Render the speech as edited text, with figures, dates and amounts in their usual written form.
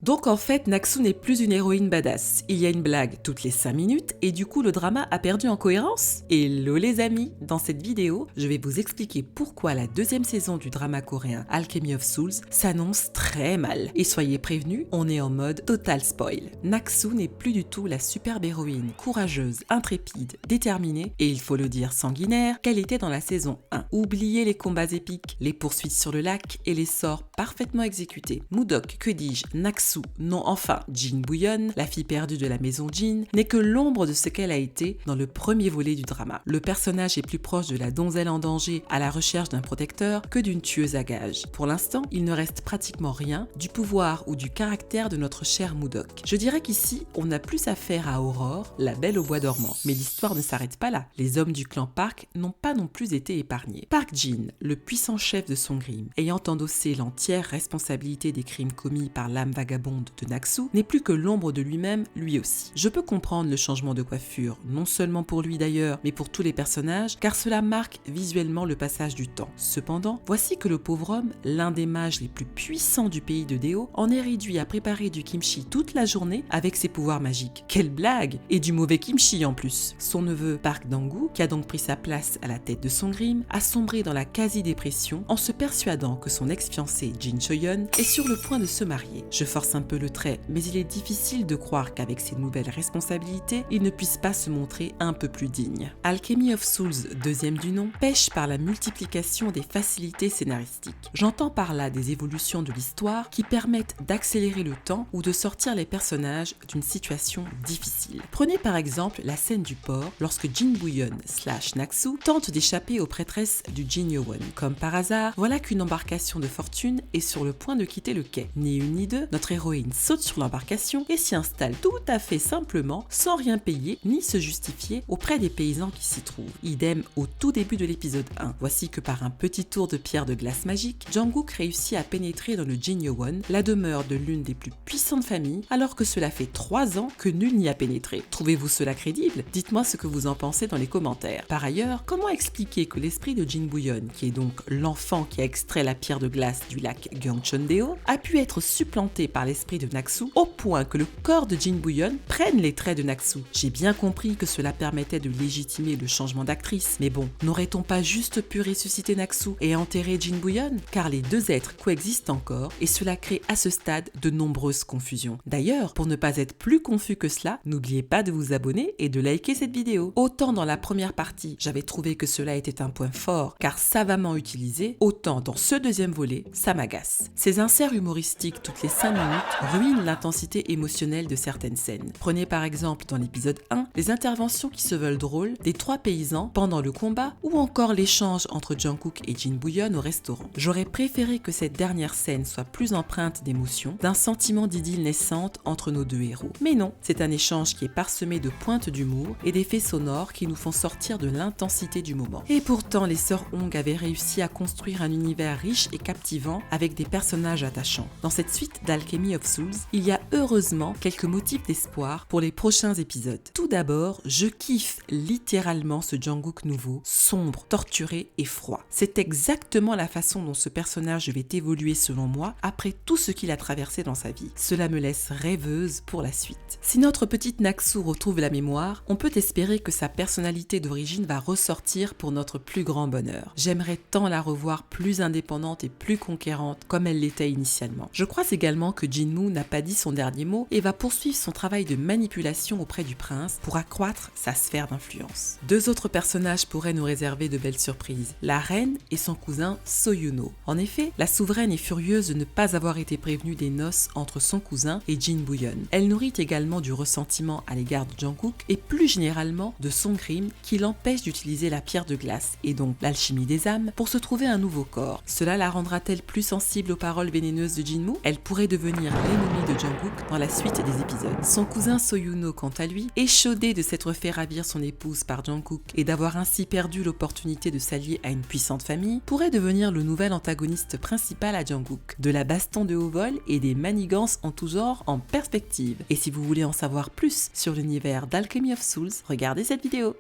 Donc en fait, Naksu n'est plus une héroïne badass. Il y a une blague toutes les 5 minutes et du coup le drama a perdu en cohérence. Hello les amis. Dans cette vidéo, je vais vous expliquer pourquoi la deuxième saison du drama coréen Alchemy of Souls s'annonce très mal. Et soyez prévenus, on est en mode total spoil. Naksu n'est plus du tout la superbe héroïne, courageuse, intrépide, déterminée et il faut le dire sanguinaire qu'elle était dans la saison 1. Oubliez les combats épiques, les poursuites sur le lac et les sorts parfaitement exécutés. Mudok, que dis-je, Naksu, non enfin Jin Boo-yeon, la fille perdue de la maison Jin, n'est que l'ombre de ce qu'elle a été dans le premier volet du drama. Le personnage est plus proche de la donzelle en danger à la recherche d'un protecteur que d'une tueuse à gages. Pour l'instant, il ne reste pratiquement rien du pouvoir ou du caractère de notre cher Mudok. Je dirais qu'ici, on a plus affaire à Aurore, la belle au bois dormant. Mais l'histoire ne s'arrête pas là. Les hommes du clan Park n'ont pas non plus été épargnés. Park Jin, le puissant chef de Songrim, ayant endossé l'entière responsabilité des crimes commis par l'âme vagabonde de Naksu, n'est plus que l'ombre de lui-même, lui aussi. Je peux comprendre le changement de coiffure, non seulement pour lui d'ailleurs, mais pour tous les personnages, car cela marque visuellement le passage du temps. Cependant, voici que le pauvre homme, l'un des mages les plus puissants du pays de Deo, en est réduit à préparer du kimchi toute la journée avec ses pouvoirs magiques. Quelle blague! Et du mauvais kimchi en plus. Son neveu Park Dang-gu, qui a donc pris sa place à la tête de Songrim, a sombré dans la quasi-dépression en se persuadant que son ex-fiancé Jin Choi-yeon est sur le point de se marier. Je force un peu le trait, mais il est difficile de croire qu'avec ses nouvelles responsabilités, il ne puisse pas se montrer un peu plus digne. Alchemy of Souls, deuxième du nom, pêche par la multiplication des facilités scénaristiques. J'entends par là des évolutions de l'histoire qui permettent d'accélérer le temps ou de sortir les personnages d'une situation difficile. Prenez par exemple la scène du port lorsque Jin Boo-yeon / Naksu tente d'échapper aux prêtresses du Jin Yo-won. Comme par hasard, voilà qu'une embarcation de fortune est sur le point de quitter le quai. Ni une ni deux, notre héroïne saute sur l'embarcation et s'y installe tout à fait simplement, sans rien payer ni se justifier auprès des paysans qui s'y trouvent. Idem au tout début de l'épisode 1. Voici que par un petit tour de pierre de glace magique, Jungkook réussit à pénétrer dans le Jin Yo-won, la demeure de l'une des plus puissantes familles, alors que cela fait 3 ans que nul n'y a pénétré. Trouvez-vous cela crédible? Dites-moi ce que vous en pensez dans les commentaires. Par ailleurs, comment expliquer que l'esprit de Jin Boo-yeon, qui est donc l'enfant qui a extrait la pierre de glace du lac Gyeongcheon-deo, a pu être supplanté par l'esprit de Naksu au point que le corps de Jin Boo-yeon prenne les traits de Naksu? J'ai bien compris que cela permettait de légitimer le changement d'actrice, mais bon, n'aurait-on pas juste pu ressusciter Naksu et enterrer Jin Boo-yeon? Car les deux êtres coexistent encore et cela crée à ce stade de nombreuses confusions. D'ailleurs, pour ne pas être plus confus que cela, n'oubliez pas de vous abonner et de liker cette vidéo. Autant dans la première partie, j'avais trouvé que cela était un point fort car savamment utilisé, autant dans ce deuxième volet, ça m'agace. Ces inserts humoristiques toutes les 5 minutes ruinent l'intensité émotionnelle de certaines scènes. Prenez par exemple dans l'épisode 1 les interventions qui se veulent drôles des 3 paysans pendant le combat ou encore l'échange entre Jungkook et Jin Boo-yeon au restaurant. J'aurais préféré que cette dernière scène soit plus empreinte d'émotion, d'un sentiment d'idylle naissante entre nos deux héros. Mais non, c'est un échange qui est parsemé de pointes d'humour et d'effets sonores qui nous font sortir de l'intensité du moment. Et pourtant, les sœurs Hong avaient réussi à construire un univers riche et captivant avec des personnages attachants. Dans cette suite d'Alchemy of Souls, il y a heureusement quelques motifs d'espoir pour les prochains épisodes. Tout d'abord, je kiffe littéralement ce Jungkook nouveau, sombre, torturé et froid. C'est exactement la façon dont ce personnage devait évoluer selon moi après tout ce qu'il a traversé dans sa vie. Cela me laisse rêveuse pour la suite. Si notre petite Naksu retrouve la mémoire, on peut espérer que sa personnalité d'origine va ressortir pour notre plus grand bonheur. J'aimerais tant la revoir plus indépendante et plus conquérante comme elle l'était initialement. Je crois également que Jinwoo n'a pas dit son dernier mot et va poursuivre son travail de manipulation auprès du prince pour accroître sa sphère d'influence. 2 autres personnages pourraient nous réserver de belles surprises, la reine et son cousin Soyuno. En effet, la souveraine est furieuse de ne pas avoir été prévenue des noces entre son cousin et Jin Boo-yeon. Elle nourrit également du ressentiment à l'égard de Jungkook et plus généralement de Songrim qui l'empêche d'utiliser la pierre de glace et donc l'alchimie des âmes pour se trouver un nouveau corps. Cela la rendra-t-elle plus sensible aux paroles vénéneuses de Jinwoo? Elle pourrait devenir l'ennemi de Jungkook dans la suite des épisodes. Son cousin Soyuno, quant à lui, échaudé de s'être fait ravir son épouse par Jungkook et d'avoir ainsi perdu l'opportunité de s'allier à une puissante famille, pourrait devenir le nouvel antagoniste principal à Jungkook. De la baston de haut vol et des manigances en tout genre en perspective. Et si vous voulez en savoir plus sur l'univers d'Alchemy of Souls, regardez cette vidéo.